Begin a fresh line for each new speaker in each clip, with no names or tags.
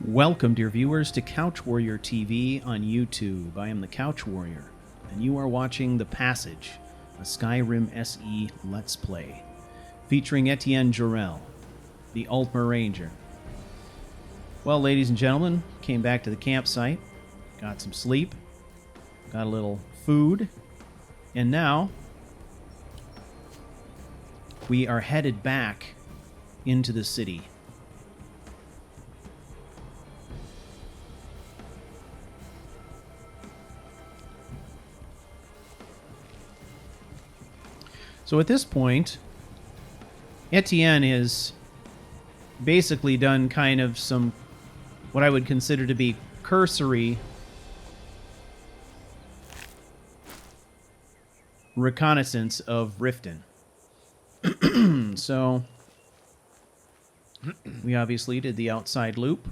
Welcome, dear viewers, to Couch Warrior TV on YouTube. I am the Couch Warrior, and you are watching The Passage, a Skyrim SE Let's Play, featuring Ettient Jorel, the Ultima Ranger. Well, ladies and gentlemen, came back to the campsite, got some sleep, got a little food, and now we are headed back into the city. So at this point, Ettient has basically done kind of some, what I would consider to be cursory reconnaissance of Riften. So, we obviously did the outside loop.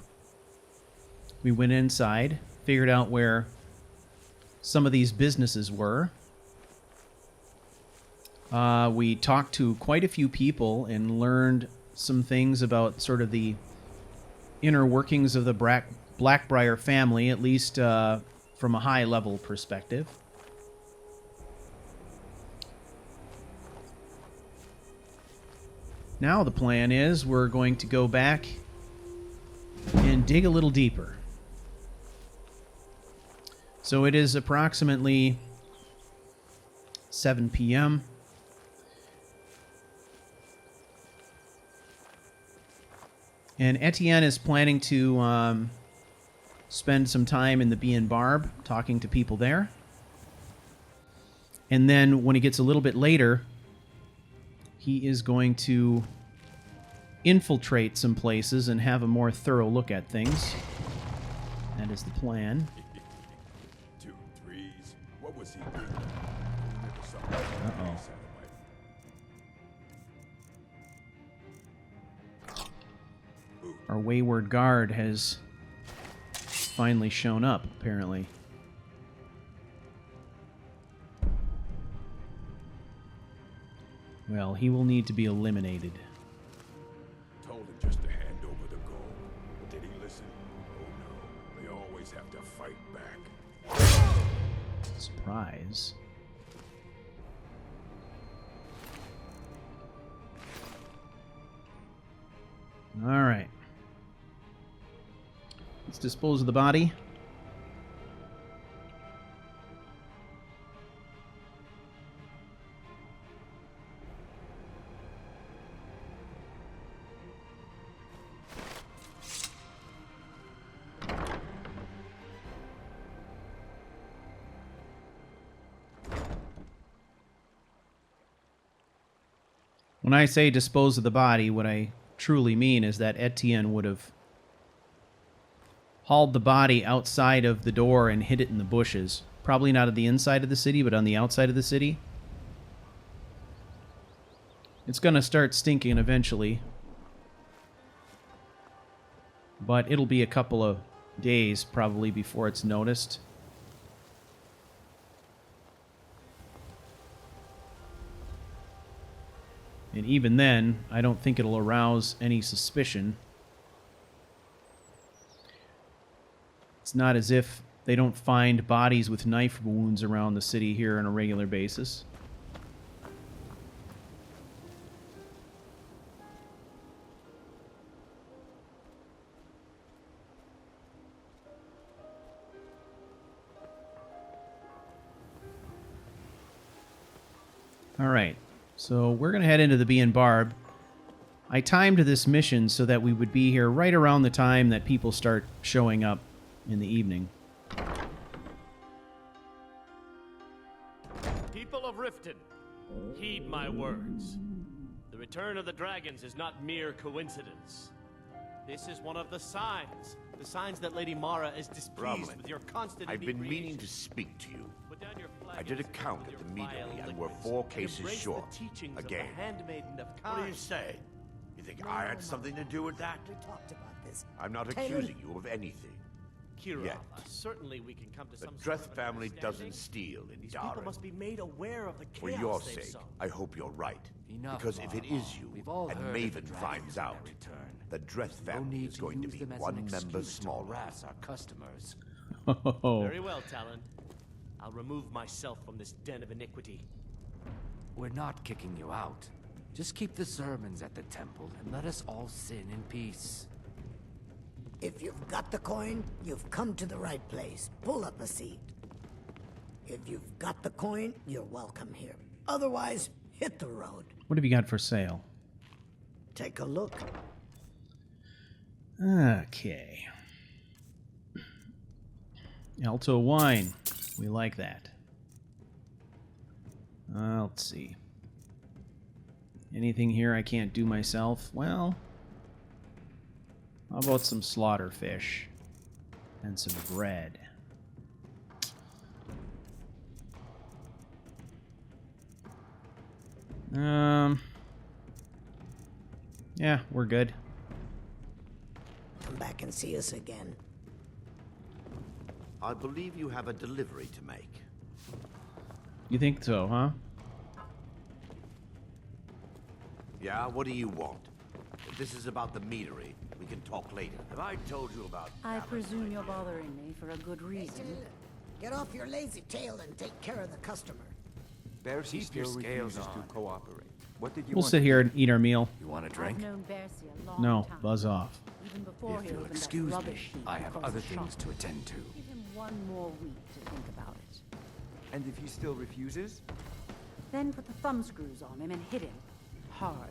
We went inside, figured out where some of these businesses were. We talked to quite a few people and learned some things about sort of the inner workings of the Blackbriar family, at least from a high-level perspective. Now the plan is we're going to go back and dig a little deeper. So it is approximately 7 p.m. And Ettient is planning to spend some time in the Bee and Barb, talking to people there. And then when he gets a little bit later, he is going to infiltrate some places and have a more thorough look at things. That is the plan.
2 3s. What was he doing?
Uh-oh. Our wayward guard has finally shown up, apparently. Well, he will need to be eliminated.
Told him just to hand over the gold. Did he listen? Oh no. They always have to fight back.
Surprise. All right. Let's dispose of the body. When I say dispose of the body, what I truly mean is that Ettient would have hauled the body outside of the door and hid it in the bushes. Probably not at the inside of the city, but on the outside of the city. It's going to start stinking eventually. But it'll be a couple of days probably before it's noticed. And even then, I don't think it'll arouse any suspicion. It's not as if they don't find bodies with knife wounds around the city here on a regular basis. All right. So we're going to head into the Bee and Barb. I timed this mission so that we would be here right around the time that people start showing up in the evening.
People of Riften, heed my words. The return of the dragons is not mere coincidence. This is one of the signs that Lady Mara is displeased with your constant
I've been
inebriation.
meaning to speak to you.
Put down your
I did a
flagons
count
with
at the
your
meadery,
vile
and we're
liquids,
4
and
cases
embrace
short.
the teachings of
Again.
the handmaiden of
What do you
kind.
say? You think I had something to do with that?
We talked about this.
I'm not
10
accusing you of anything.
Kira,
Yet.
certainly we can come to
The
some
Dreth
sort of
family
understanding.
doesn't steal in
These people
Darren.
must be made aware of the
For
chaos
your
they've
sake,
sown.
I hope you're right.
Enough,
Because if it is you,
We've all
and
heard of the
Maven
dragons
finds
and
out,
their return.
the Dreth
No
family
need
is
to
going to
use
be
them as
one
an
member
excuse to
smaller.
harass our customers.
Oh,
Very well, Talon. I'll remove myself from this den of iniquity.
We're not kicking you out. Just keep the sermons at the temple and let us all sin in peace.
If you've got the coin, you've come to the right place. Pull up a seat. If you've got the coin, you're welcome here. Otherwise, hit the road.
what have you got for sale?
Take a look.
Okay. Alto wine. We like that. Let's see. Anything here I can't do myself? Well, how about some slaughter fish and some bread? Yeah, we're good.
Come back and see us again.
I believe you have a delivery to make.
You think so, huh?
Yeah, what do you want? If this is about the meadery, we can talk later. Have I told you about...
I presume you're bothering me for a good reason.
Get off your lazy tail and take care of the customer.
Bercy
Keep your
still
scales
refuses to
on.
cooperate. What did you
We'll
want
sit
to
here
do?
and eat our meal.
You want a
I've
drink?
known Bercy a long
No,
time.
buzz off.
Even before
If
he
you'll
opened
excuse
that
me,
rubbish heap
I have
across
other
the
things
shop.
to attend to.
Give him one more week to think about it.
And if he still refuses?
Then put the thumbscrews on him and hit him hard.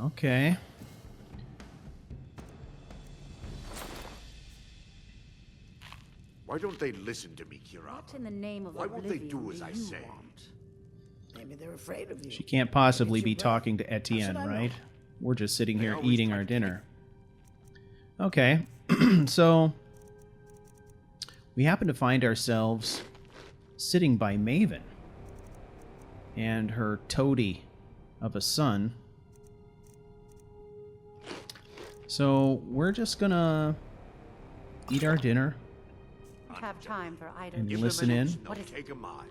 Okay.
Why don't they listen to me, Kira?
What in the name of
Why won't they
oblivion
do as I
you
say?
want?
Maybe they're afraid of you.
She can't possibly
It's
be
your breath.
talking to
How should
Etienne,
I know?
right? We're just sitting
They
here
always
eating
try
our
to
dinner. Okay. So, we happen to find ourselves sitting by Maven and her toady of a son. So, we're just gonna eat our dinner
Don't have time for idle
and
Give
listen
them an
in.
inch,
What
they'll
is
take a mile.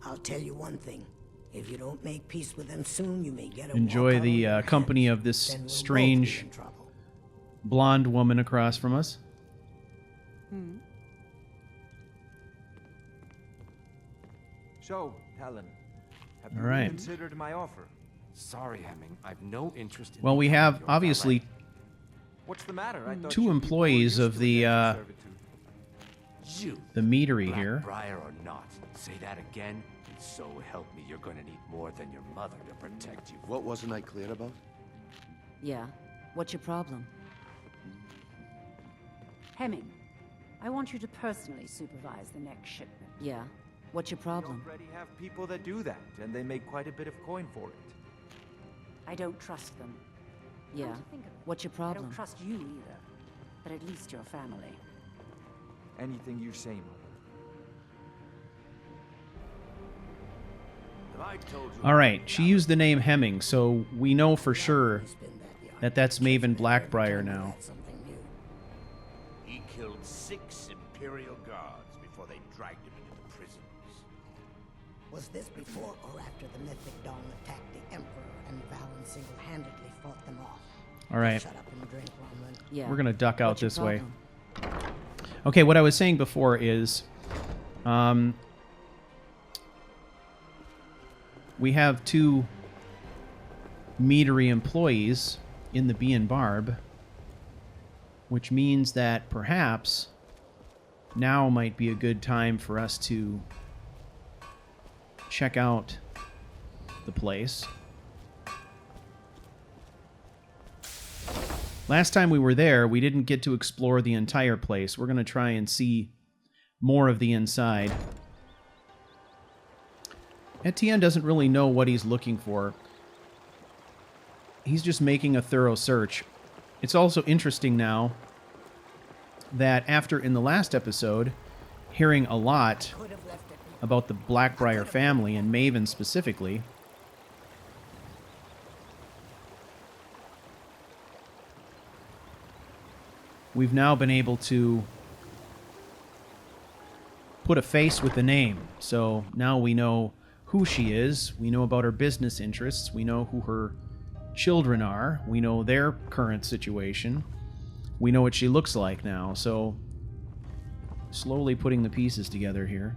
I'll tell you one thing. If you don't make peace with them soon, you may get a
Enjoy
walkout on
the
your
company
hands.
of this
Then we'll both be
strange
in trouble.
blonde woman across from us.
So, Talon, have you
All right.
considered my offer?
Sorry, Hemming. I've no interest in
Well, we
becoming
have
your
obviously
valet.
What's the matter? I thought
two
you people were
employees
used
of
to
the,
indentured servitude.
You,
the meadery here.
Blackbriar or not, say that again, and so help me, you're gonna need more than your mother to protect you.
What wasn't I clear about?
Yeah. What's your problem? Hemming, I want you to personally supervise the next shipment. Yeah. What's your
We
problem?
already have people that do that, and they make quite a bit of coin for it.
I don't trust them. Yeah.
Come to think of it,
What's your
I
problem?
don't trust you either.
But at least your family.
Anything you say, Mother.
Have I told you
All right, she used the name Hemming, so we know for sure
Spin that yarn.
that that's Maven
Every
Blackbriar
time you
now.
add something new.
he killed 6 Imperial guards before they dragged him into the prisons?
Was this before or after the mythic Dawn attacked the Emperor and Valen single-handedly fought them off?
All right,
Shut up and drink, Romulan.
Yeah.
we're gonna duck out
What's your
this way.
problem?
Okay, what I was saying before is, we have 2 meadery employees in the Bee and Barb, which means that perhaps now might be a good time for us to check out the place. Last time we were there, we didn't get to explore the entire place. We're going to try and see more of the inside. Etienne doesn't really know what he's looking for. He's just making a thorough search. It's also interesting now that after, in the last episode, hearing a lot
Could have left it.
about the Blackbriar family and Maven specifically, we've now been able to put a face with the name. So now we know who she is, we know about her business interests, we know who her children are, we know their current situation, we know what she looks like now. So slowly putting the pieces together here.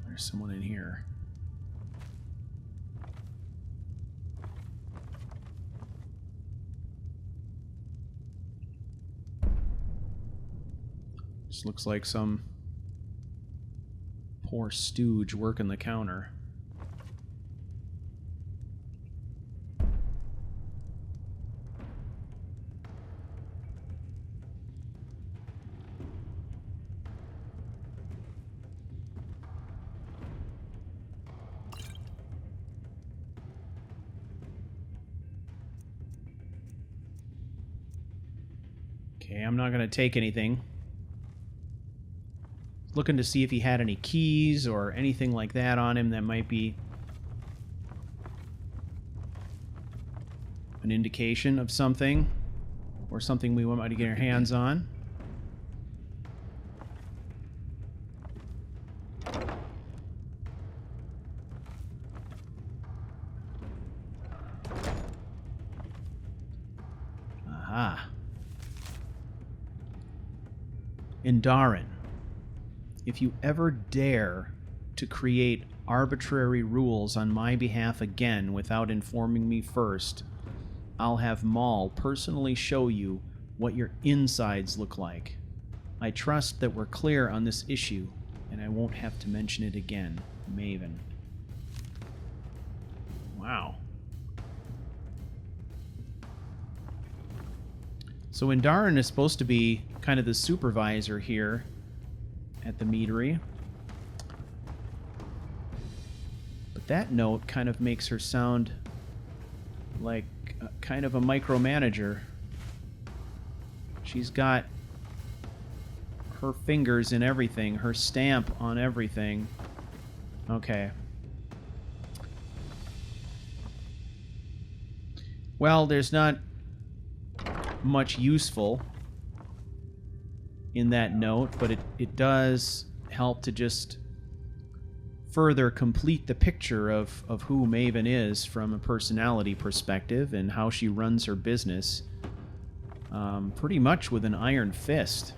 There's someone in here. This looks like some poor stooge working the counter. Okay, I'm not going to take anything. Looking to see if he had any keys or anything like that on him that might be an indication of something or something we might get our hands on. Aha. Indarin, if you ever dare to create arbitrary rules on my behalf again without informing me first, I'll have Maul personally show you what your insides look like. I trust that we're clear on this issue, and I won't have to mention it again. Maven. Wow. So Indarin is supposed to be kind of the supervisor here at the meadery. But that note kind of makes her sound like kind of a micromanager. She's got her fingers in everything, her stamp on everything. Okay. Well, there's not much useful in that note, but it does help to just further complete the picture of who Maven is from a personality perspective and how she runs her business pretty much with an iron fist.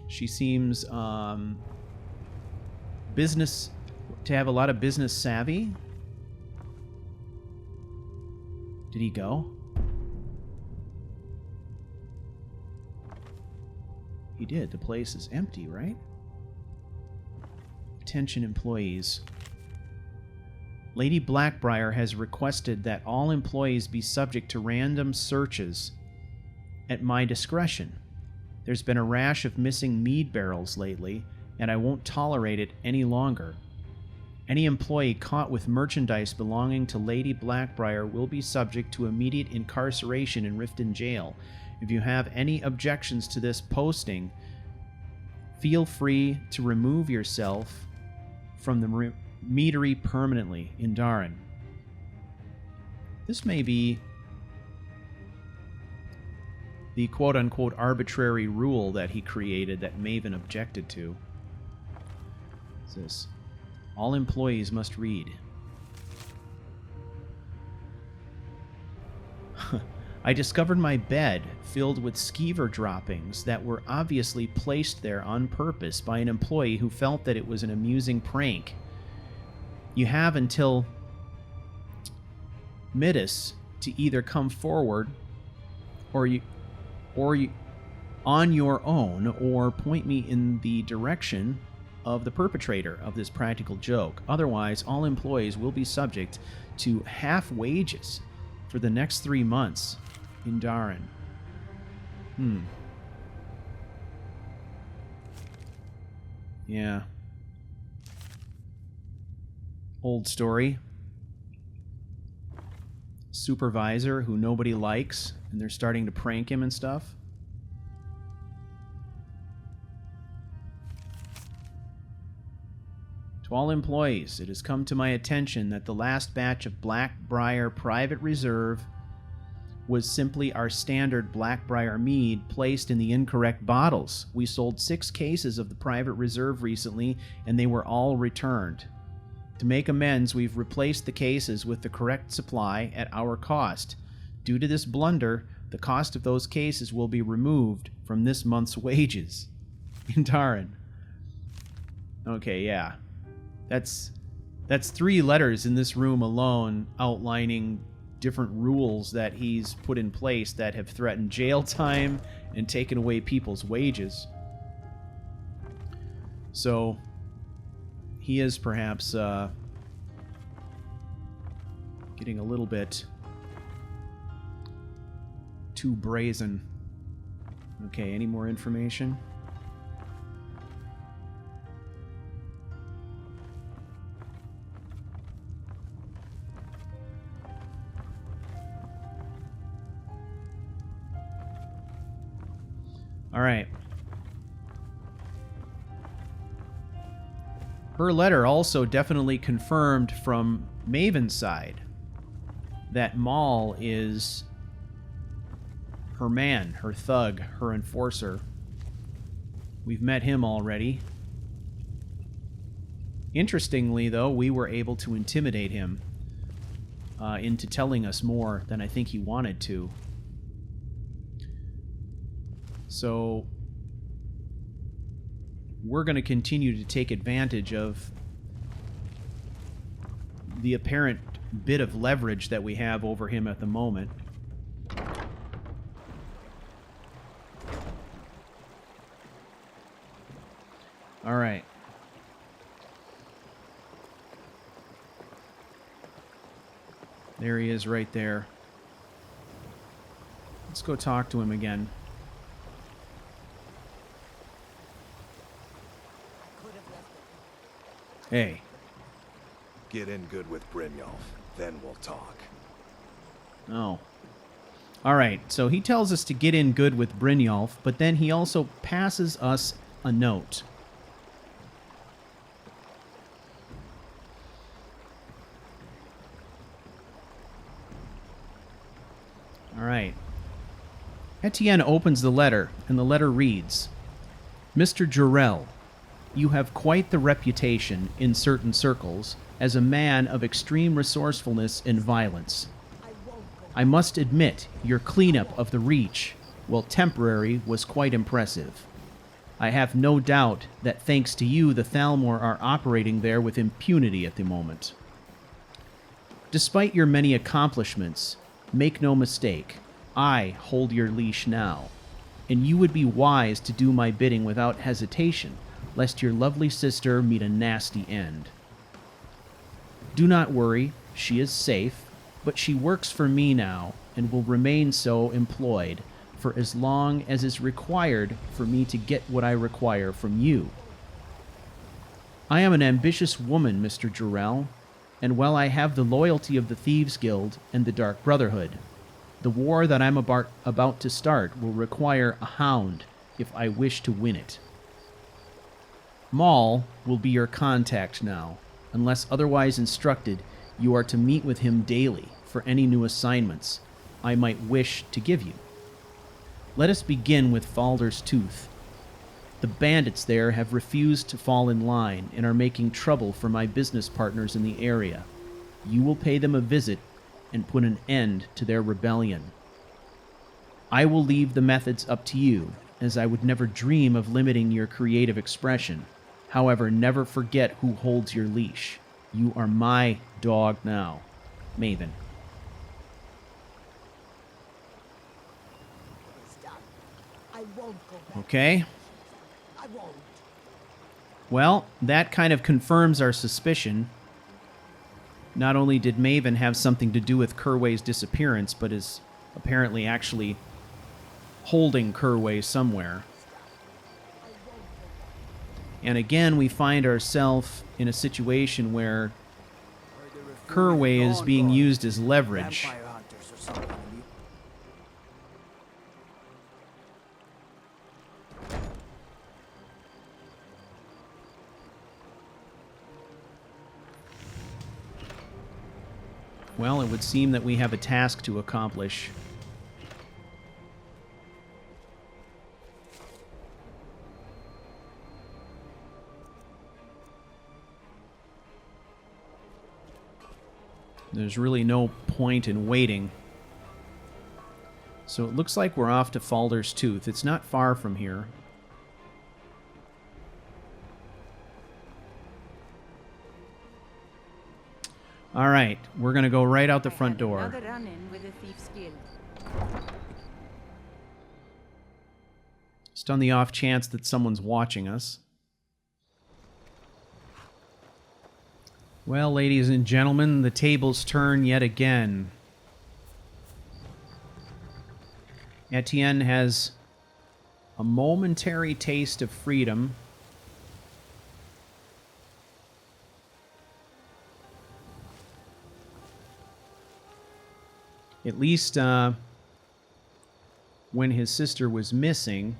She seems to have a lot of business savvy. Did he go? He did. The place is empty, right? Attention employees. Lady Blackbriar has requested that all employees be subject to random searches at my discretion. There's been a rash of missing mead barrels lately, and I won't tolerate it any longer. Any employee caught with merchandise belonging to Lady Blackbriar will be subject to immediate incarceration in Riften jail. If you have any objections to this posting, feel free to remove yourself from the meadery permanently. Indarin. This may be the quote-unquote arbitrary rule that he created that Maven objected to. What's this? All employees must read. I discovered my bed filled with skeever droppings that were obviously placed there on purpose by an employee who felt that it was an amusing prank. You have until Midas to either come forward or you on your own or point me in the direction of the perpetrator of this practical joke. Otherwise, all employees will be subject to half wages for the next 3 months in Darren. Yeah. Old story. Supervisor who nobody likes, and they're starting to prank him and stuff. To all employees, it has come to my attention that the last batch of Blackbriar Private Reserve was simply our standard Blackbriar mead placed in the incorrect bottles. We sold 6 cases of the Private Reserve recently, and they were all returned. To make amends, we've replaced the cases with the correct supply at our cost. Due to this blunder, the cost of those cases will be removed from this month's wages. Intaran. Okay, yeah. That's 3 letters in this room alone outlining different rules that he's put in place that have threatened jail time and taken away people's wages. So he is perhaps getting a little bit too brazen. Okay, any more information? All right. Her letter also definitely confirmed from Maven's side that Maul is her man, her thug, her enforcer. We've met him already. Interestingly, though, we were able to intimidate him into telling us more than I think he wanted to. So we're going to continue to take advantage of the apparent bit of leverage that we have over him at the moment. All right. There he is right there. Let's go talk to him again. Hey.
Get in good with Brynjolf, then we'll talk.
Oh. Alright, so he tells us to get in good with Brynjolf, but then he also passes us a note. Alright. Etienne opens the letter, and the letter reads, Mr. Jorel, you have quite the reputation in certain circles as a man of extreme resourcefulness and violence. I must admit, your cleanup of the Reach, while temporary, was quite impressive. I have no doubt that thanks to you, the Thalmor are operating there with impunity at the moment. Despite your many accomplishments, make no mistake, I hold your leash now, and you would be wise to do my bidding without hesitation, lest your lovely sister meet a nasty end. Do not worry, she is safe, but she works for me now, and will remain so employed for as long as is required for me to get what I require from you. I am an ambitious woman, Mr. Jorel, and while I have the loyalty of the Thieves' Guild and the Dark Brotherhood, the war that I'm about to start will require a hound if I wish to win it. Maul will be your contact now. Unless otherwise instructed, you are to meet with him daily for any new assignments I might wish to give you. Let us begin with Falder's Tooth. The bandits there have refused to fall in line and are making trouble for my business partners in the area. You will pay them a visit and put an end to their rebellion. I will leave the methods up to you, as I would never dream of limiting your creative expression. However, never forget who holds your leash. You are my dog now. Maven.
I won't go back.
Okay.
I won't.
Well, that kind of confirms our suspicion. Not only did Maven have something to do with Kerway's disappearance, but is apparently actually holding Kerway somewhere. And again, we find ourselves in a situation where Kerway is being used as leverage.
Vampire hunters or something.
Well, it would seem that we have a task to accomplish. There's really no point in waiting. So it looks like we're off to Falder's Tooth. It's not far from here. All right, we're going to go right out the front door.
Another run-in with a thief's guild.
Just on the off chance that someone's watching us. Well, ladies and gentlemen, the tables turn yet again. Etienne has a momentary taste of freedom. At least when his sister was missing,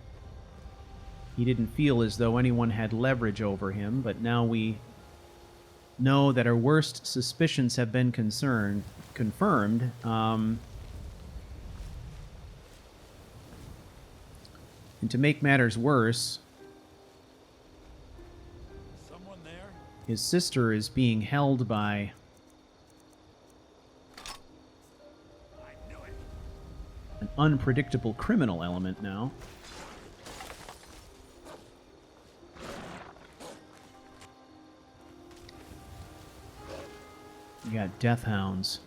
he didn't feel as though anyone had leverage over him, but now we know that our worst suspicions have been confirmed. And to make matters worse,
Someone there?
his sister is being held by an unpredictable criminal element now. We got death hounds.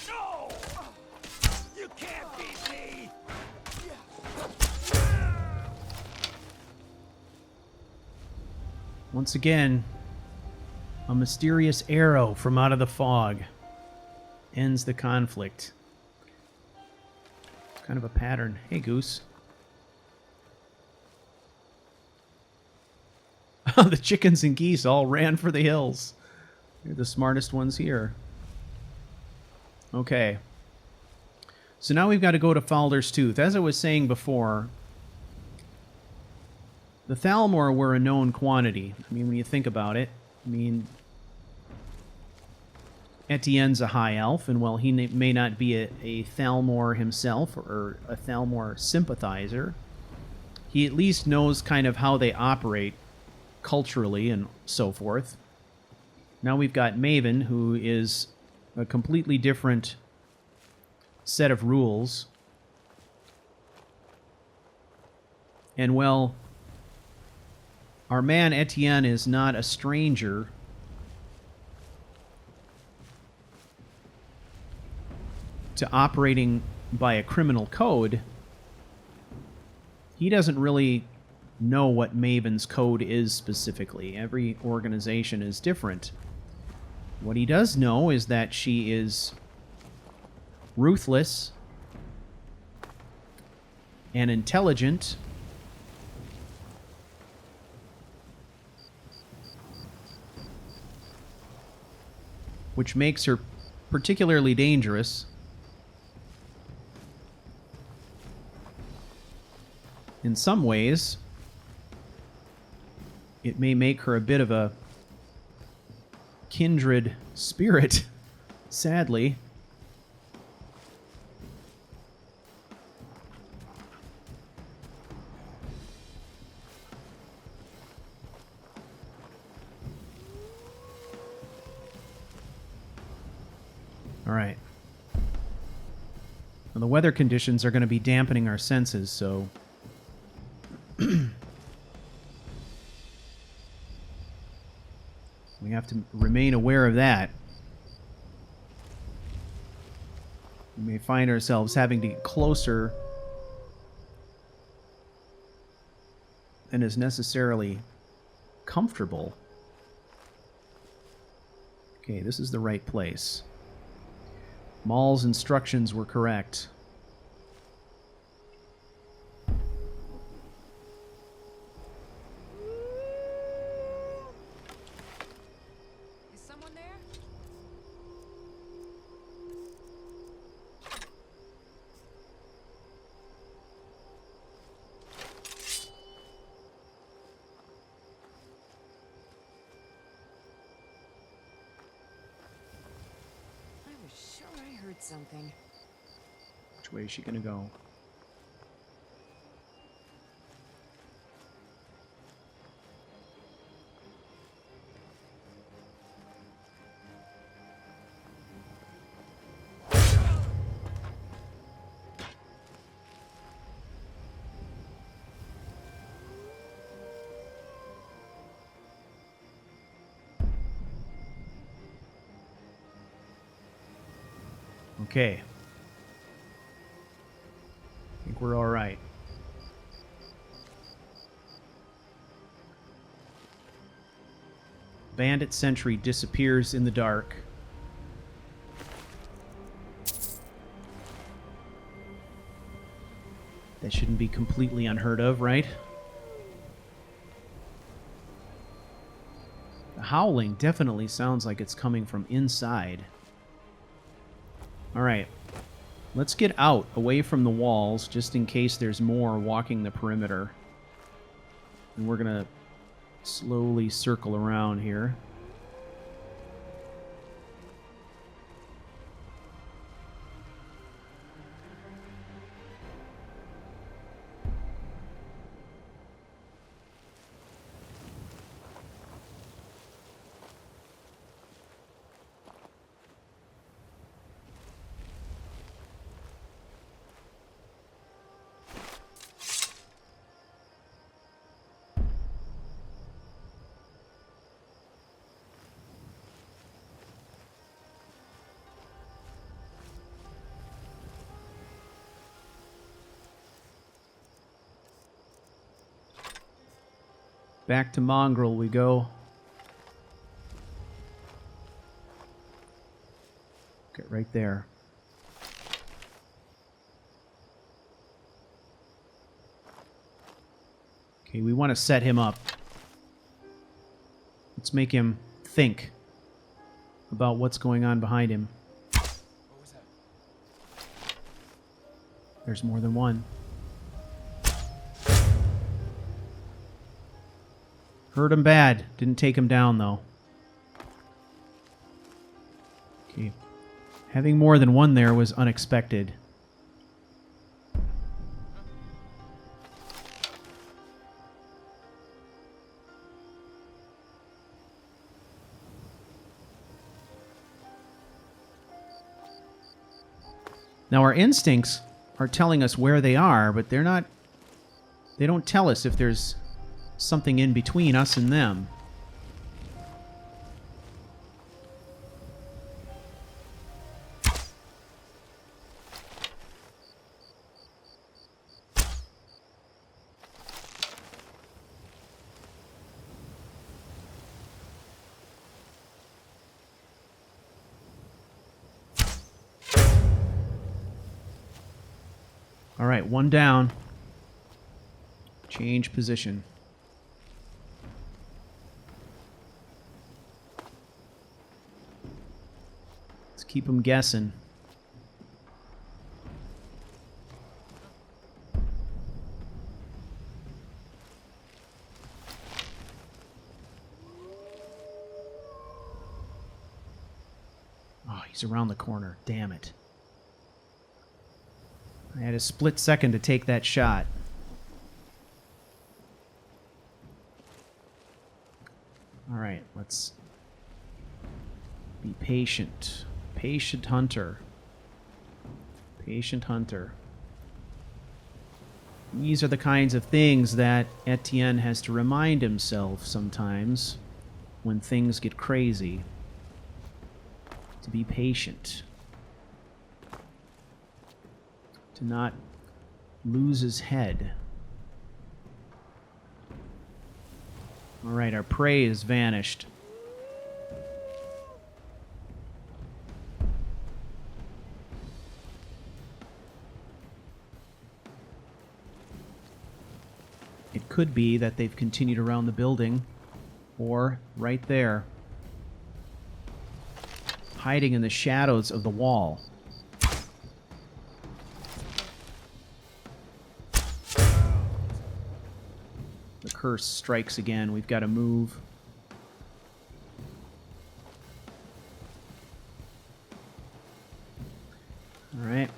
No! You can't beat me!
Once again, a mysterious arrow from out of the fog ends the conflict. Kind of a pattern. Hey, Goose. The chickens and geese all ran for the hills. They're the smartest ones here. Okay. So now we've got to go to Falder's Tooth. As I was saying before, the Thalmor were a known quantity. I mean, when you think about it, I mean, Etienne's a high elf, and while he may not be a Thalmor himself or a Thalmor sympathizer, he at least knows kind of how they operate culturally and so forth. Now we've got Maven, who is a completely different set of rules. And well, our man Etienne is not a stranger to operating by a criminal code. He doesn't really know what Maven's code is specifically. Every organization is different. What he does know is that she is ruthless and intelligent, which makes her particularly dangerous. In some ways, it may make her a bit of a kindred spirit, sadly. All right. Well, the weather conditions are going to be dampening our senses, so we have to remain aware of that. We may find ourselves having to get closer than is necessarily comfortable. Okay, this is the right place. Maul's instructions were correct.
Is someone there? I was sure I heard something.
Which way is she gonna go? Okay. I think we're all right. Bandit sentry disappears in the dark. That shouldn't be completely unheard of, right? The howling definitely sounds like it's coming from inside. Alright, let's get out, away from the walls, just in case there's more walking the perimeter. And we're gonna slowly circle around here. Back to Mongrel we go. Get right there. Okay, we want to set him up. Let's make him think about what's going on behind him.
What was that?
There's more than one. Hurt him bad. Didn't take him down, though. Okay. Having more than one there was unexpected. Now, our instincts are telling us where they are, but they're not... They don't tell us if there's something in between us and them. All right, one down. Change position. Keep them guessing. Oh, he's around the corner. Damn it. I had a split second to take that shot. All right, let's be patient. Patient hunter. Patient hunter. These are the kinds of things that Etienne has to remind himself sometimes when things get crazy. To be patient. to not lose his head. Alright, our prey has vanished. It could be that they've continued around the building, or right there, hiding in the shadows of the wall. The curse strikes again. We've got to move. All right.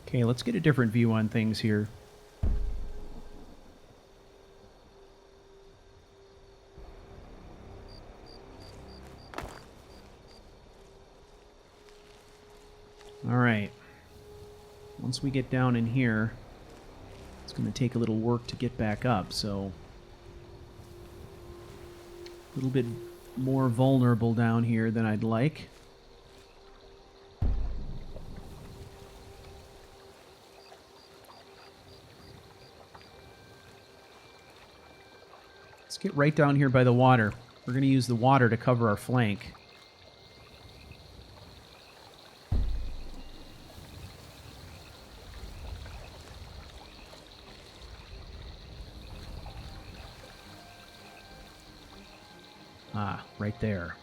Okay, let's get a different view on things here. All right. Once we get down in here, it's going to take a little work to get back up, so a little bit more vulnerable down here than I'd like. Let's get right down here by the water. We're going to use the water to cover our flank. Ah, right there.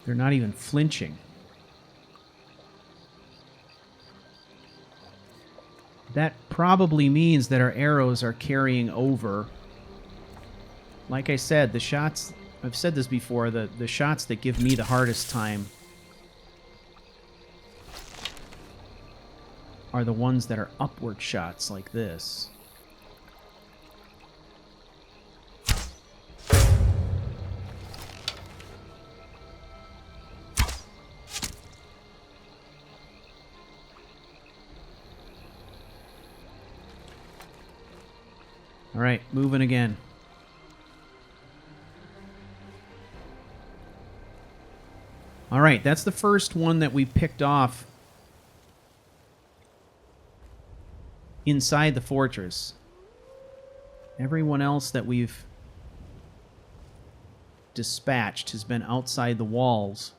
They're not even flinching. That probably means that our arrows are carrying over. Like I said, the shots, I've said this before, the shots that give me the hardest time are the ones that are upward shots like this. All right, moving again. All right, that's the first one that we picked off inside the fortress. Everyone else that we've dispatched has been outside the walls.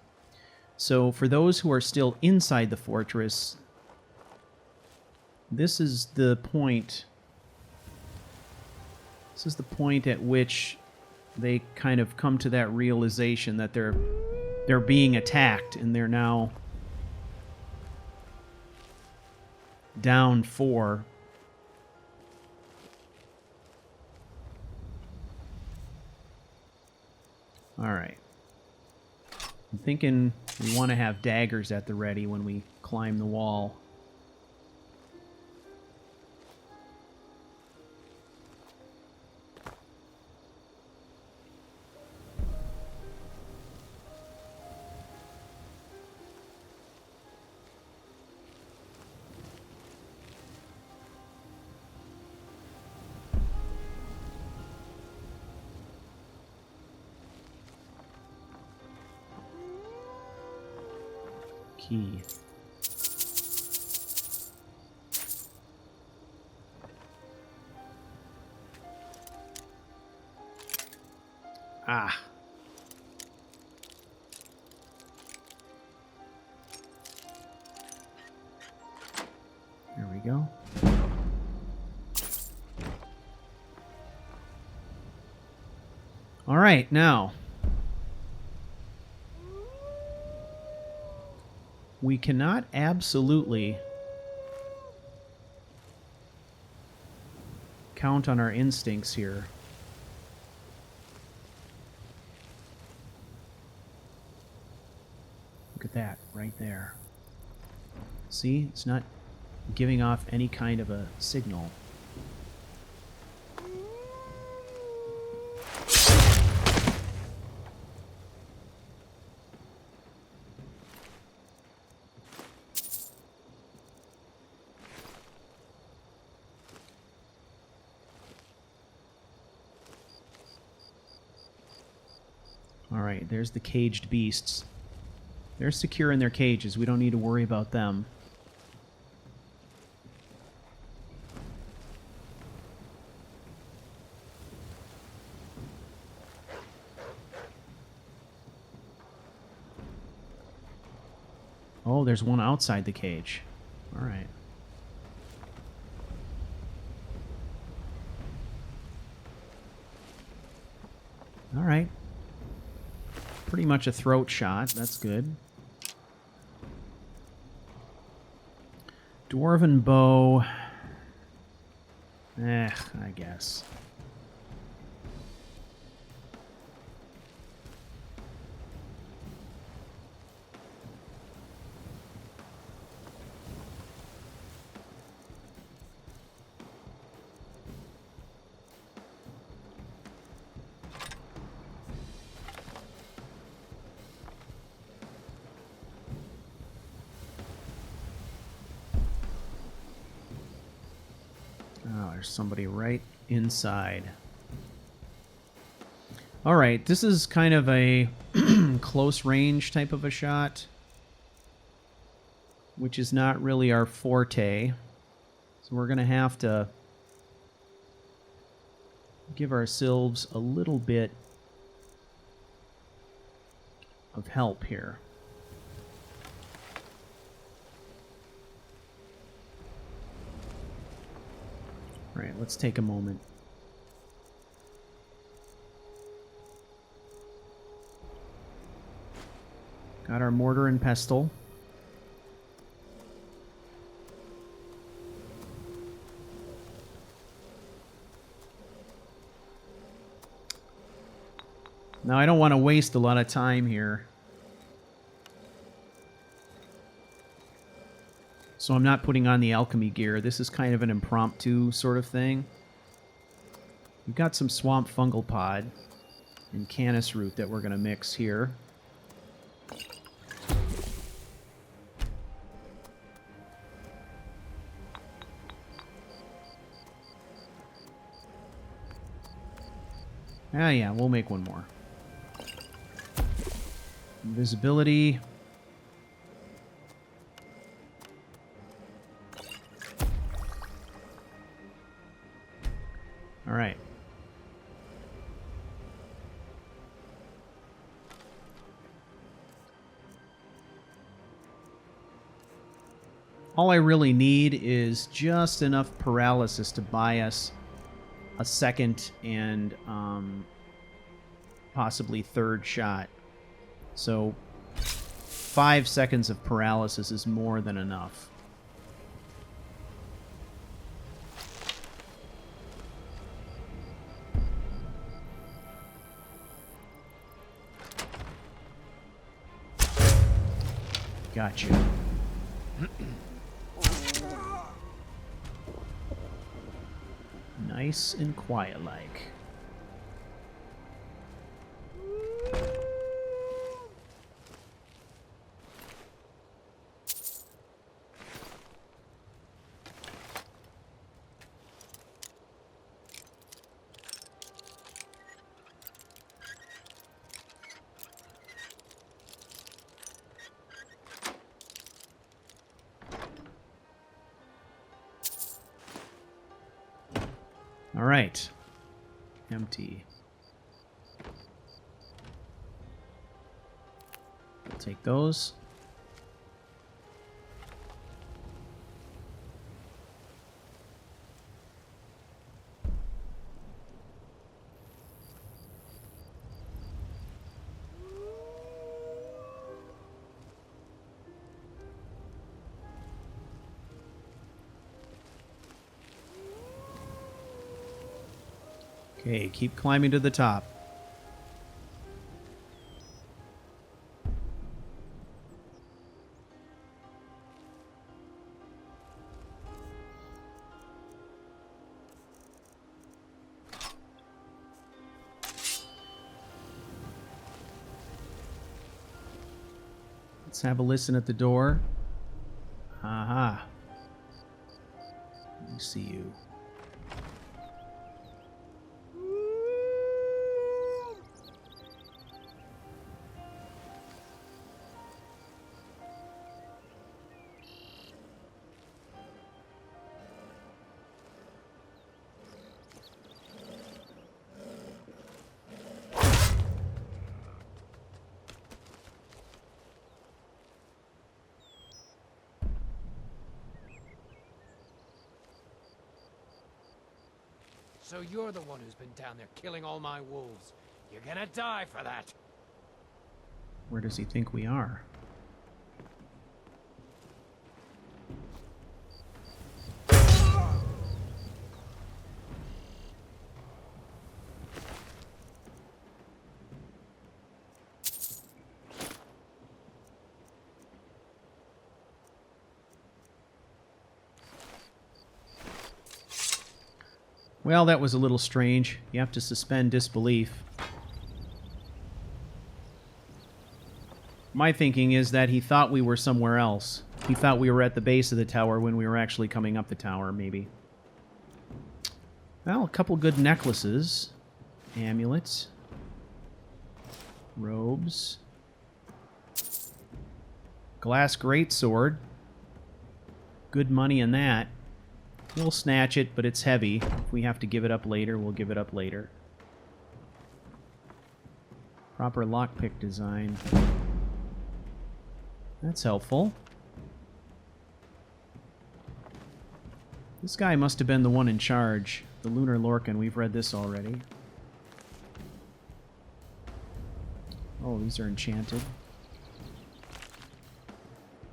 So for those who are still inside the fortress, this is the point. This is the point at which they kind of come to that realization that they're being attacked, and they're now down 4. All right. I'm thinking we want to have daggers at the ready when we climb the wall. Key. Ah. There we go. All right, now we cannot absolutely count on our instincts here. Look at that, right there. See? It's not giving off any kind of a signal. Alright, there's the caged beasts. They're secure in their cages. We don't need to worry about them. Oh, there's one outside the cage. Alright. Alright. Pretty much a throat shot. That's good. Dwarven bow. I guess. Oh, there's somebody right inside. Alright, this is kind of a close range type of a shot, which is not really our forte. So we're going to have to give ourselves a little bit of help here. All right, let's take a moment. Got our mortar and pestle. Now, I don't want to waste a lot of time here. So I'm not putting on the alchemy gear. This is kind of an impromptu sort of thing. We've got some swamp fungal pod and canis root that we're going to mix here. Ah, yeah, we'll make one more. Invisibility. All right. All I really need is just enough paralysis to buy us a second and possibly third shot. So 5 seconds of paralysis is more than enough. Gotcha. Nice and quiet-like. All right. Empty. We'll take those. Okay, keep climbing to the top. Let's have a listen at the door. Aha. Let me see you.
So you're the one who's been down there killing all my wolves. You're gonna die for that.
Where does he think we are? Well, that was a little strange. You have to suspend disbelief. My thinking is that he thought we were somewhere else. He thought we were at the base of the tower when we were actually coming up the tower, maybe. Well, a couple good necklaces. Amulets. Robes. Glass greatsword. Good money in that. We'll snatch it, but it's heavy. If we have to give it up later, we'll give it up later. Proper lockpick design. That's helpful. This guy must have been the one in charge. The Lunar Lorcan, we've read this already. Oh, these are enchanted.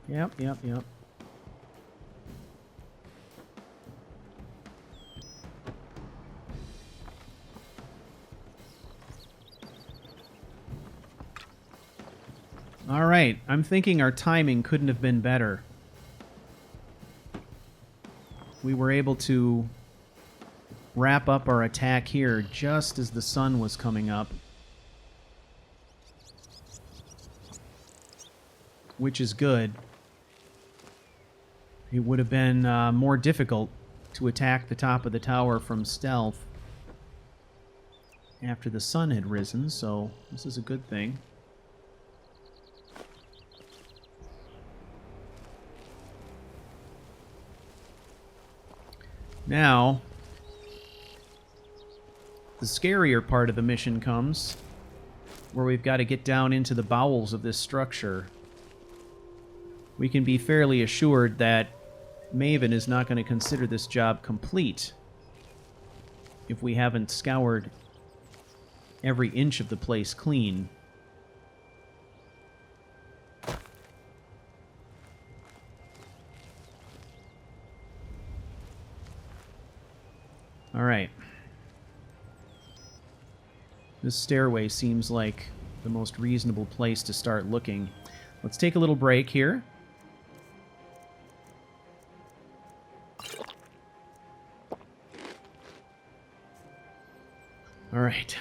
Yep. Alright, I'm thinking our timing couldn't have been better. We were able to wrap up our attack here just as the sun was coming up. Which is good. It would have been more difficult to attack the top of the tower from stealth after the sun had risen, so this is a good thing. Now, the scarier part of the mission comes, where we've got to get down into the bowels of this structure. We can be fairly assured that Maven is not going to consider this job complete if we haven't scoured every inch of the place clean. Alright. This stairway seems like the most reasonable place to start looking. Let's take a little break here. Alright.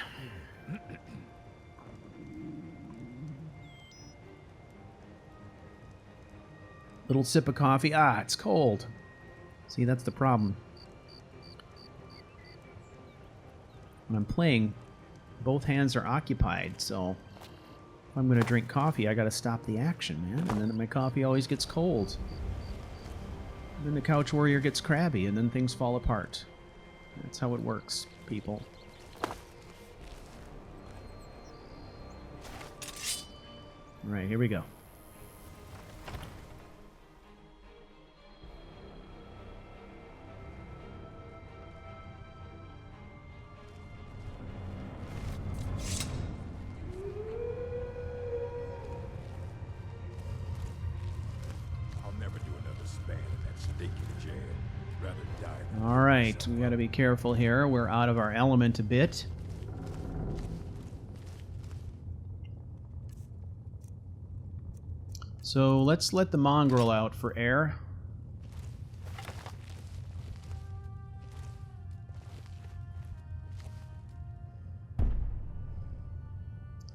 Little sip of coffee. Ah, it's cold. See, that's the problem. When I'm playing, both hands are occupied, so if I'm going to drink coffee, I got to stop the action, man. And then my coffee always gets cold. And then the couch warrior gets crabby, and then things fall apart. That's how it works, people. All right, here we go. Alright, we gotta be careful here. We're out of our element a bit. So let's let the mongrel out for air.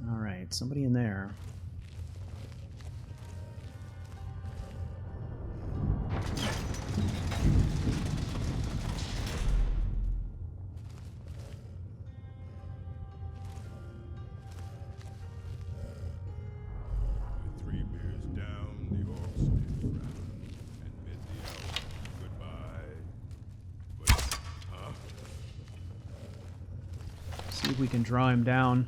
Alright, somebody in there. we can draw him down.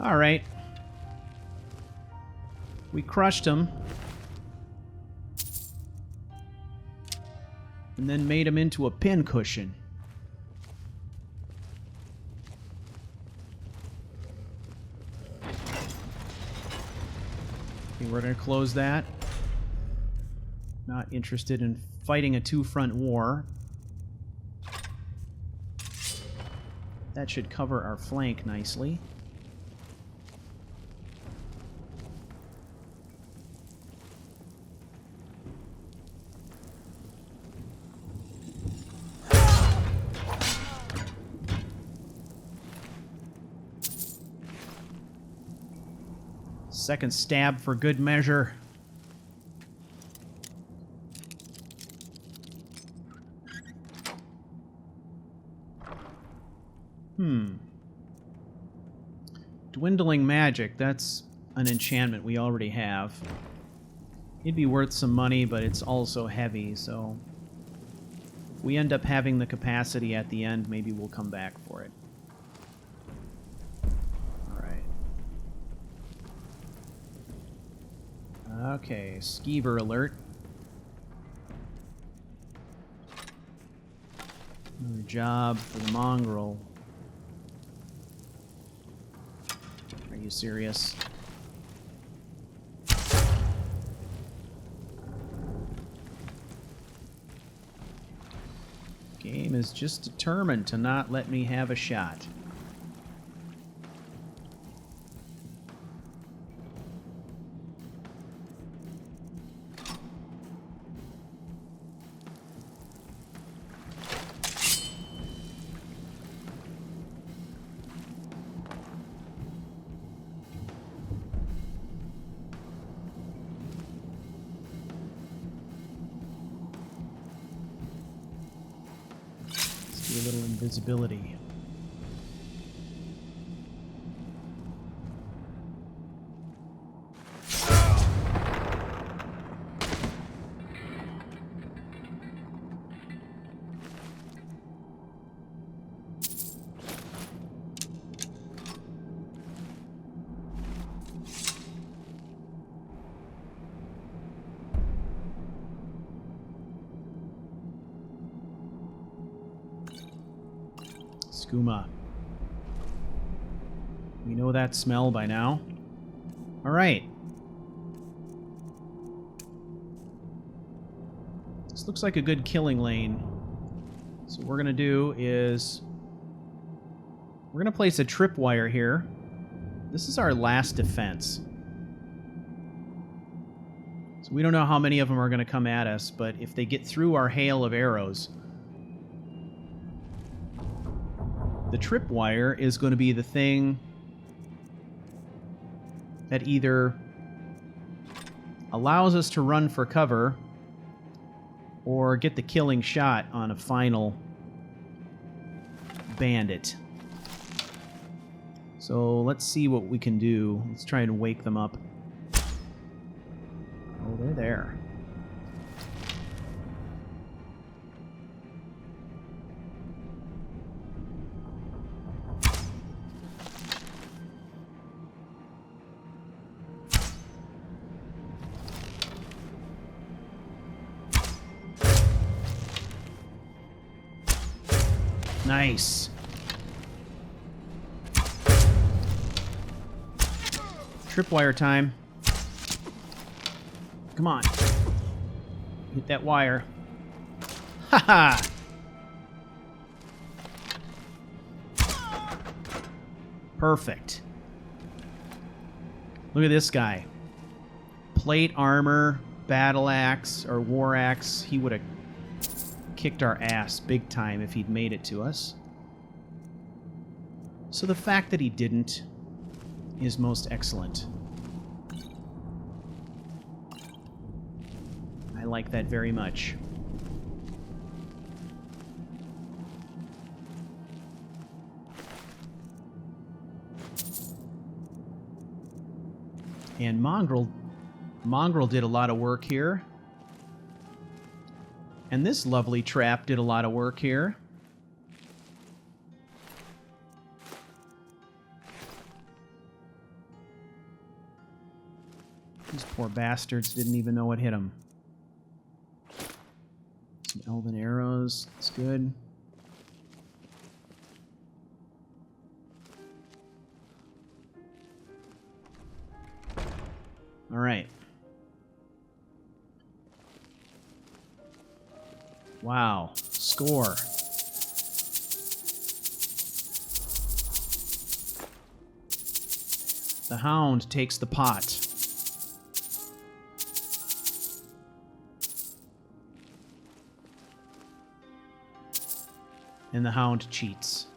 All right. We crushed him. And then made him into a pincushion. Okay, we're going to close that. Not interested in fighting a two-front war. That should cover our flank nicely. Second stab for good measure. Dwindling magic, that's an enchantment we already have. It'd be worth some money, but it's also heavy, so if we end up having the capacity at the end, maybe we'll come back for it. Okay, skeever alert. Another job for the mongrel. Are you serious? Game is just determined to not let me have a shot. A little invisibility. Skooma. We know that smell by now. All right. This looks like a good killing lane. So what we're going to do is we're going to place a tripwire here. This is our last defense. So we don't know how many of them are going to come at us, but if they get through our hail of arrows, the tripwire is going to be the thing that either allows us to run for cover or get the killing shot on a final bandit. So let's see what we can do. Let's try and wake them up. Oh, they're there. Nice. Tripwire time. Come on. Hit that wire. Haha! Perfect. Look at this guy. Plate armor, battle axe, or war axe. He would have kicked our ass big time if he'd made it to us. So the fact that he didn't is most excellent. I like that very much. And Mongrel did a lot of work here. And this lovely trap did a lot of work here. These poor bastards didn't even know what hit them. Some elven arrows. That's good. All right. Wow. Score. The Hound takes the pot. And the Hound cheats.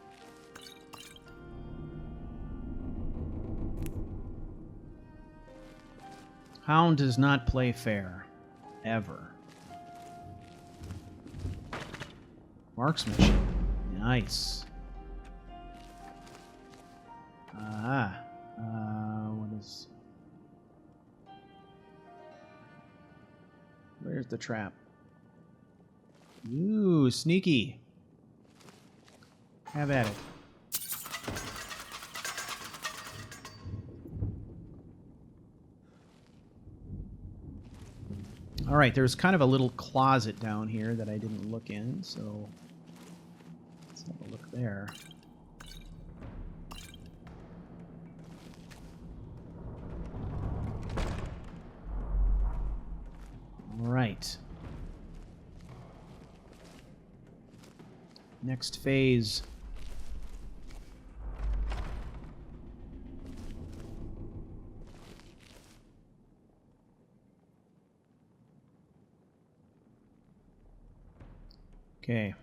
Hound does not play fair. Ever. Marksmanship. Nice. What is... Where's the trap? Ooh, sneaky. Have at it. All right, there's kind of a little closet down here that I didn't look in, so let's have a look there. All right. Next phase. Okay.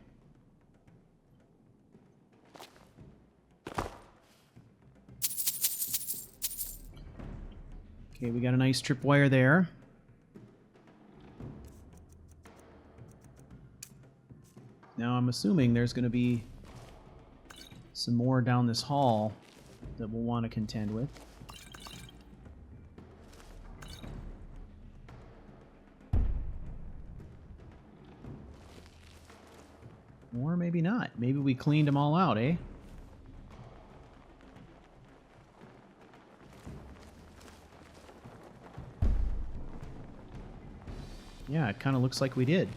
Okay, we got a nice tripwire there. Now I'm assuming there's going to be some more down this hall that we'll want to contend with. Or maybe not. Maybe we cleaned them all out, eh? Yeah, it kind of looks like we did.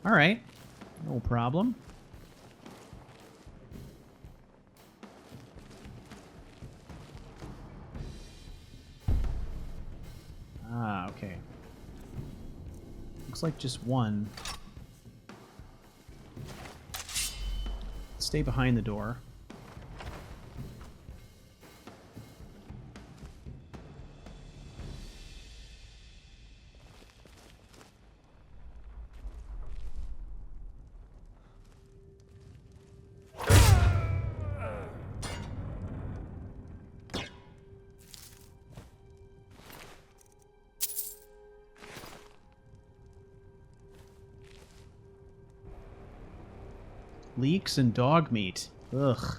All right. No problem. Ah, okay. Looks like just one. Stay behind the door. Leeks and dog meat. Ugh.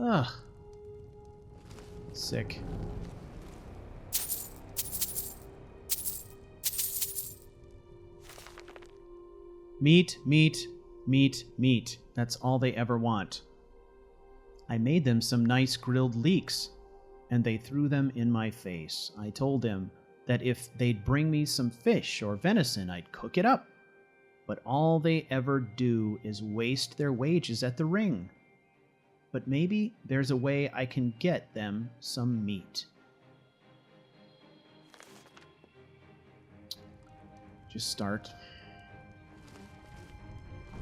Ugh. Sick. Meat, meat, meat, meat. That's all they ever want. I made them some nice grilled leeks, and they threw them in my face. I told them that if they'd bring me some fish or venison, I'd cook it up. But all they ever do is waste their wages at the ring. But maybe there's a way I can get them some meat. Just start.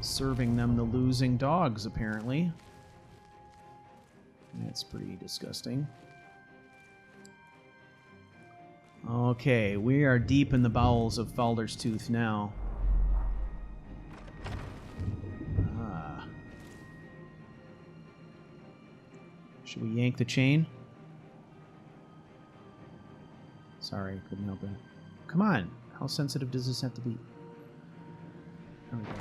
serving them the losing dogs, apparently. That's pretty disgusting. Okay, we are deep in the bowels of Falder's Tooth now. Should we yank the chain? Sorry, couldn't help it. Come on, how sensitive does this have to be? There we go.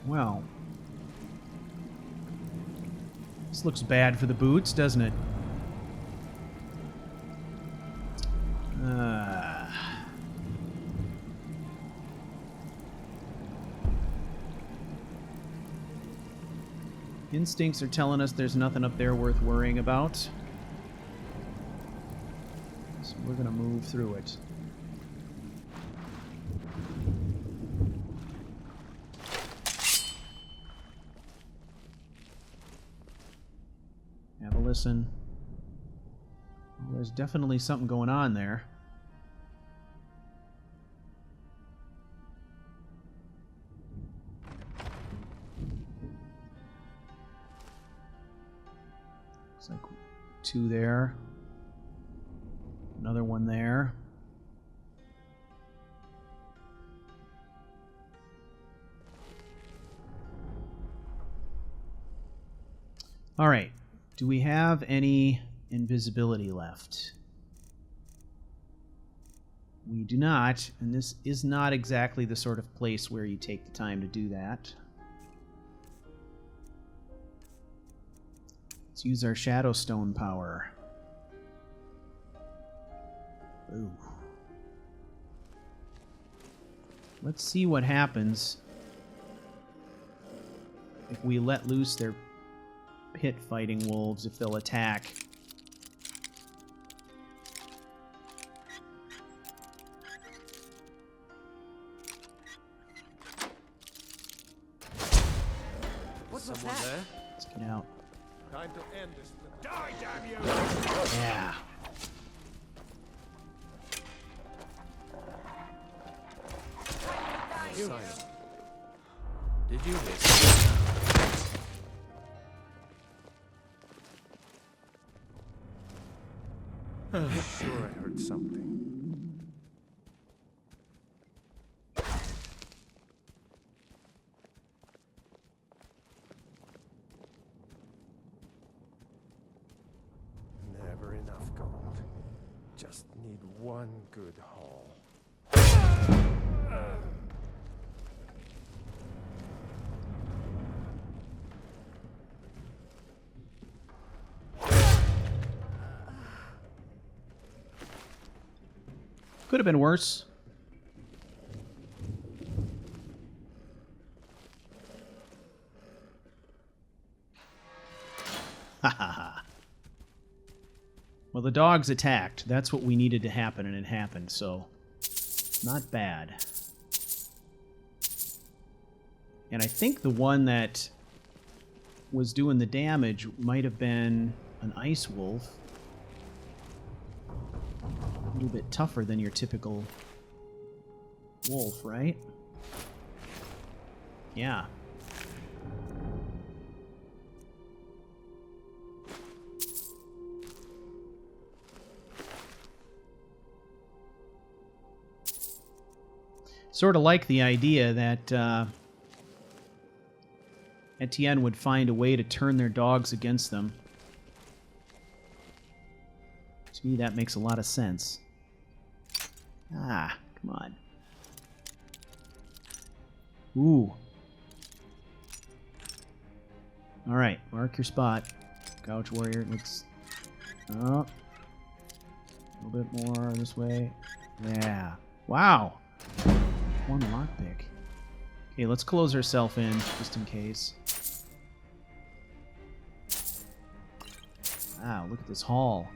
Well, this looks bad for the boots, doesn't it? Instincts are telling us there's nothing up there worth worrying about. So we're going to move through it. Have a listen. Well, there's definitely something going on there. Looks like 2 there. Another one there. All right. Do we have any invisibility left? We do not, and this is not exactly the sort of place where you take the time to do that. Let's use our Shadowstone power. Ooh. Let's see what happens if we let loose their pit fighting wolves, if they'll attack.
What's
Someone
that?
there?
Let's get out.
Time to end this. Die, damn you!
Yeah.
Silent. Did you miss?
I'm sure I heard something. Never enough gold. Just need one good haul.
Could have been worse. Ha ha ha. Well, the dogs attacked. That's what we needed to happen, and it happened, so not bad. And I think the one that was doing the damage might have been an ice wolf. A little bit tougher than your typical wolf, right? Yeah. Sort of like the idea that Ettient would find a way to turn their dogs against them. To me, that makes a lot of sense. Ah, come on. Ooh. Alright, mark your spot. Couch warrior, let's... Oh. A little bit more this way. Yeah. Wow. 1 lockpick. Okay, let's close ourselves in, just in case. Wow, look at this haul.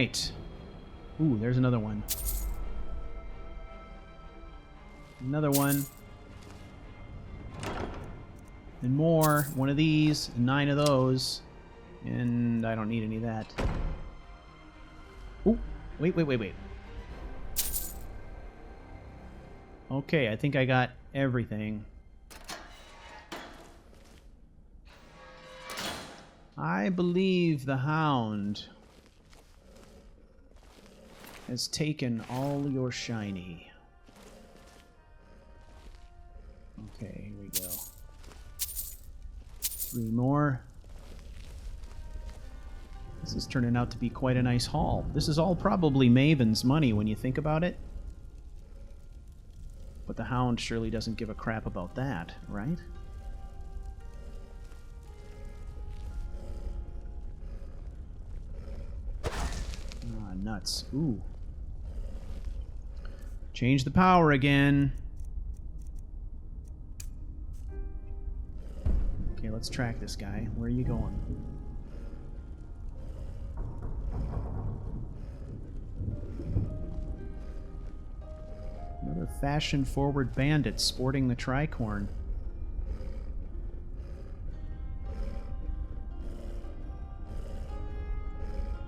right. Ooh, there's another one. Another one. And more. One of these. 9 of those. And I don't need any of that. Ooh. Wait. Okay, I think I got everything. I believe the Hound has taken all your shiny. Okay, here we go. 3 more. This is turning out to be quite a nice haul. This is all probably Maven's money when you think about it. But the Hound surely doesn't give a crap about that, right? Ah, nuts. Ooh. Change the power again. Okay, let's track this guy. Where are you going? Another fashion-forward bandit sporting the tricorn.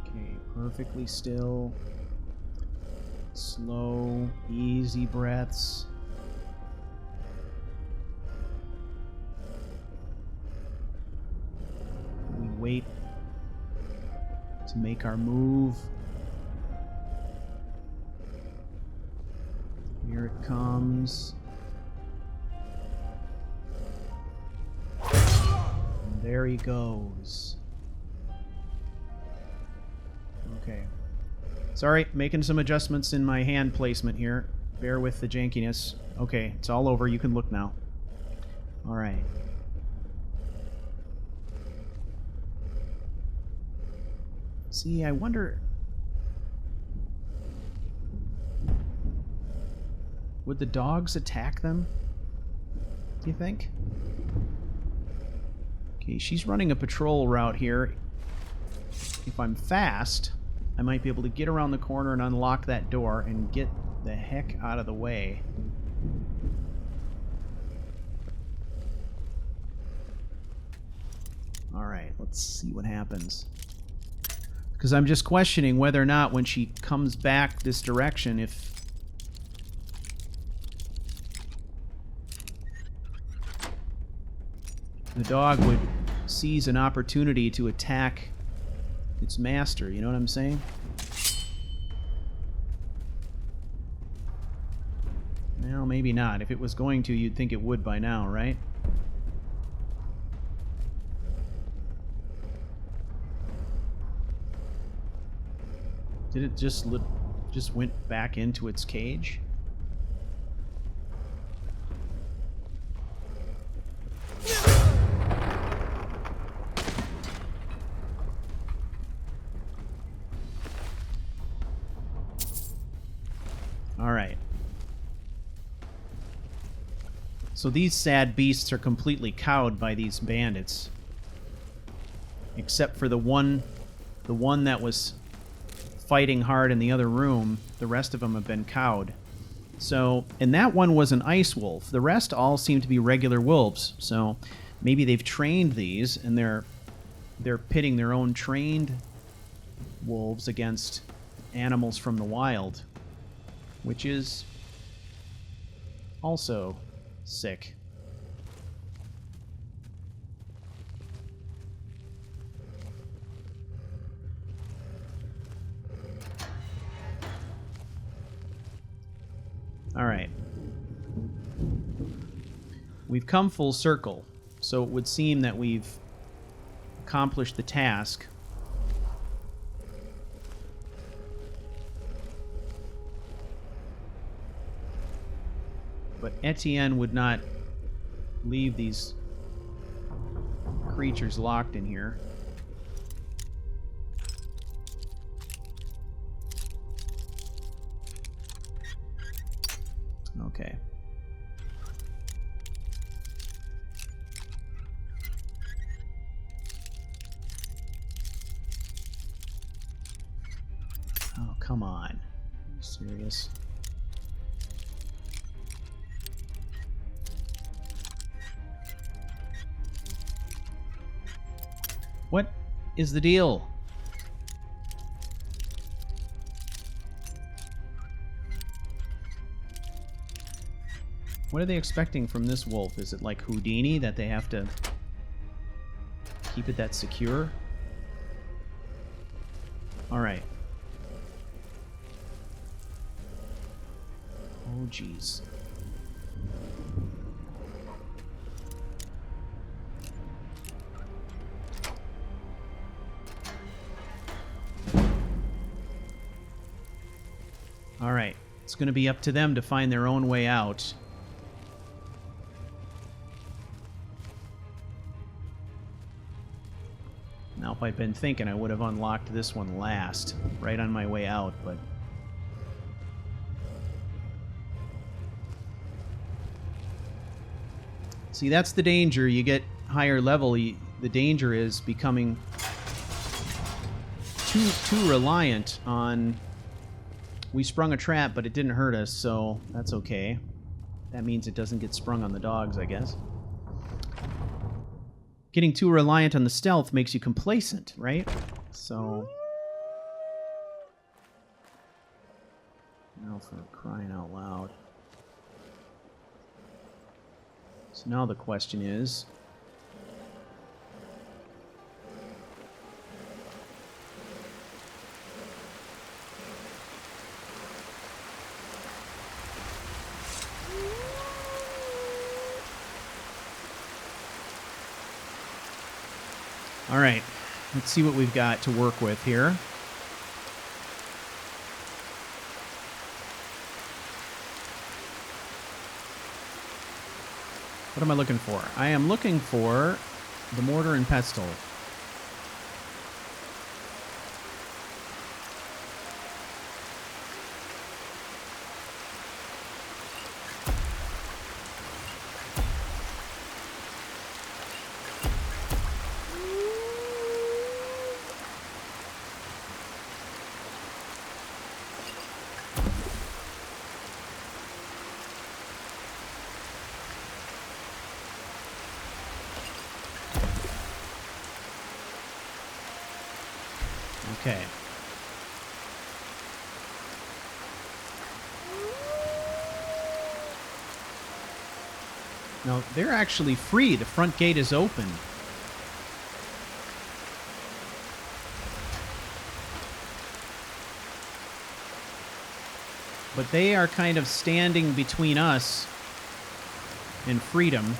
Okay, perfectly still. Slow, easy breaths. We wait to make our move. Here it comes. And there he goes. Okay. Sorry, making some adjustments in my hand placement here. Bear with the jankiness. Okay, it's all over. You can look now. Alright. See, I wonder... Would the dogs attack them? Do you think? Okay, she's running a patrol route here. If I'm fast, I might be able to get around the corner and unlock that door and get the heck out of the way. Alright, let's see what happens. Because I'm just questioning whether or not when she comes back this direction, if... the dog would seize an opportunity to attack its master, you know what I'm saying? Well, maybe not. If it was going to, you'd think it would by now, right? Did it just went back into its cage? Alright. So these sad beasts are completely cowed by these bandits. Except for the one that was fighting hard in the other room. The rest of them have been cowed. So, and that one was an ice wolf. The rest all seem to be regular wolves. So maybe they've trained these and they're pitting their own trained wolves against animals from the wild. Which is also sick. All right. We've come full circle, so it would seem that we've accomplished the task. But Ettient would not leave these creatures locked in here. Okay. come on. Are you serious? What is the deal? What are they expecting from this wolf? Is it like Houdini that they have to keep it that secure? Alright. Oh, jeez. Alright. It's going to be up to them to find their own way out. Now, if I'd been thinking, I would have unlocked this one last, right on my way out, but... See, that's the danger. You get higher level, the danger is becoming too reliant on... We sprung a trap, but it didn't hurt us, so that's okay. That means it doesn't get sprung on the dogs, I guess. Getting too reliant on the stealth makes you complacent, right? So... Now for crying out loud. So now the question is... Alright, let's see what we've got to work with here. What am I looking for? I am looking for the mortar and pestle. Okay. Now, they're actually free. The front gate is open. But they are kind of standing between us and freedom.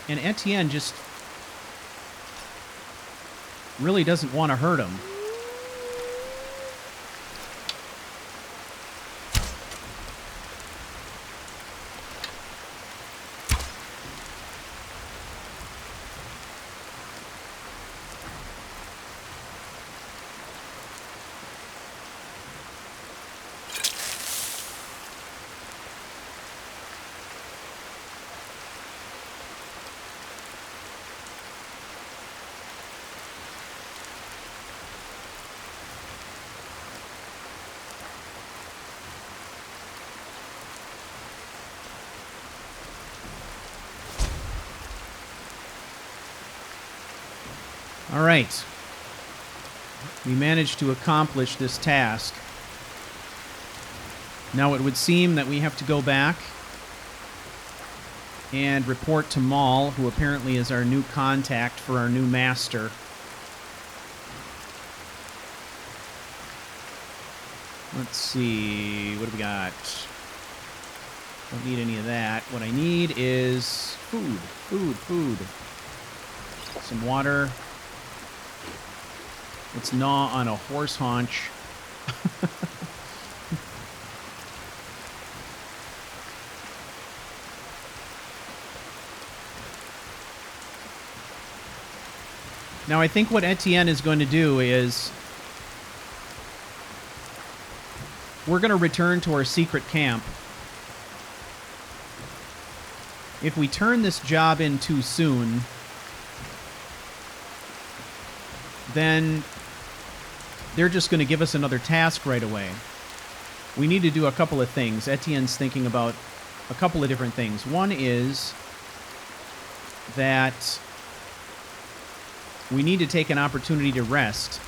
And Ettient just really doesn't want to hurt him. All right. We managed to accomplish this task. Now it would seem that we have to go back and report to Maul, who apparently is our new contact for our new master. Let's see. What do we got? Don't need any of that. What I need is food. Food. Some water. Let's gnaw on a horse haunch. Now, I think what Ettient is going to do is we're going to return to our secret camp. If we turn this job in too soon, then they're just going to give us another task right away. We need to do a couple of things. Etienne's thinking about a couple of different things. One is that we need to take an opportunity to rest.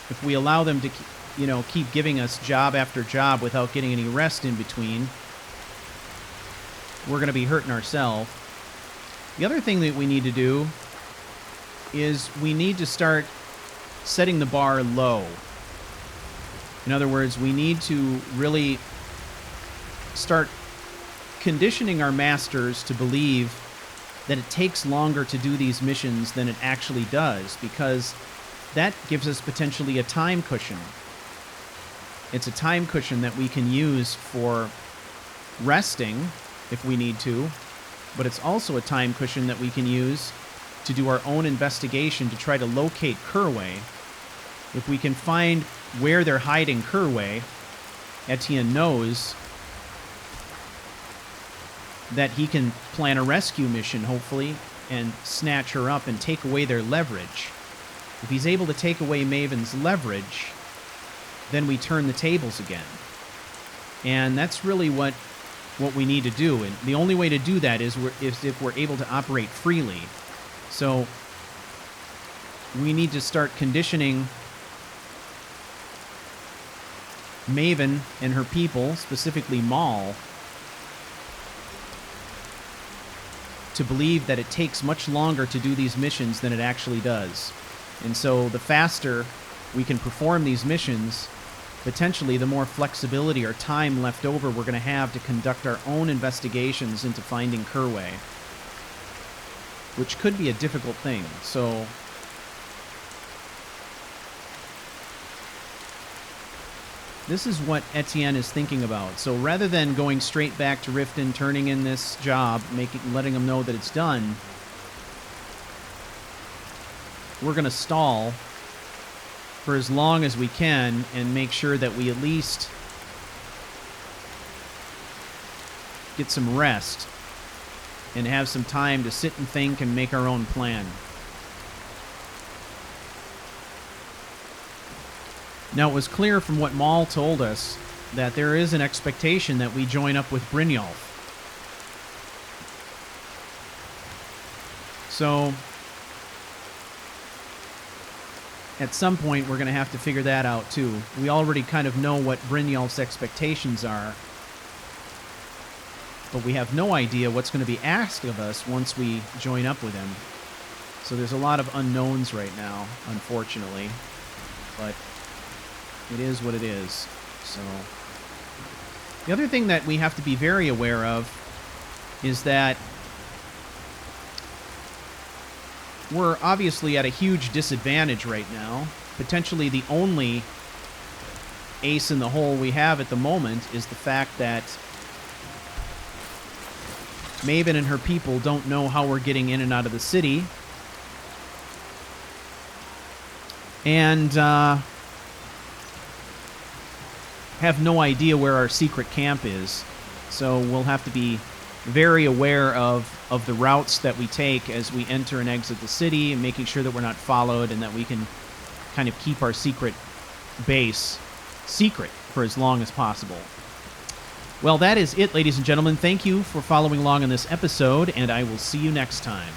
If we allow them to, keep giving us job after job without getting any rest in between, we're going to be hurting ourselves. The other thing that we need to do is we need to start setting the bar low. In other words, we need to really start conditioning our masters to believe that it takes longer to do these missions than it actually does, because that gives us potentially a time cushion. It's a time cushion that we can use for resting if we need to, but it's also a time cushion that we can use to do our own investigation to try to locate Kurway. If we can find where they're hiding Kurway, Etienne knows that he can plan a rescue mission, hopefully, and snatch her up and take away their leverage. If he's able to take away Maven's leverage, then we turn the tables again. And that's really what we need to do. And the only way to do that is if we're able to operate freely. So we need to start conditioning Maven and her people, specifically Maul, to believe that it takes much longer to do these missions than it actually does. And so the faster we can perform these missions, potentially the more flexibility or time left over we're going to have to conduct our own investigations into finding Kurway, which could be a difficult thing. So this is what Etienne is thinking about. So rather than going straight back to Riften, turning in this job, letting them know that it's done, we're going to stall for as long as we can and make sure that we at least get some rest and have some time to sit and think and make our own plan. Now, it was clear from what Maul told us that there is an expectation that we join up with Brynjolf. So, at some point, we're going to have to figure that out, too. We already kind of know what Brynjolf's expectations are, but we have no idea what's going to be asked of us once we join up with him. So there's a lot of unknowns right now, unfortunately, but it is what it is. So the other thing that we have to be very aware of is that we're obviously at a huge disadvantage right now. Potentially the only ace in the hole we have at the moment is the fact that Maven and her people don't know how we're getting in and out of the city. And have no idea where our secret camp is. So we'll have to be very aware of the routes that we take as we enter and exit the city, and making sure that we're not followed and that we can kind of keep our secret base secret for as long as possible. Well, that is it, ladies and gentlemen. Thank you for following along on this episode, and I will see you next time.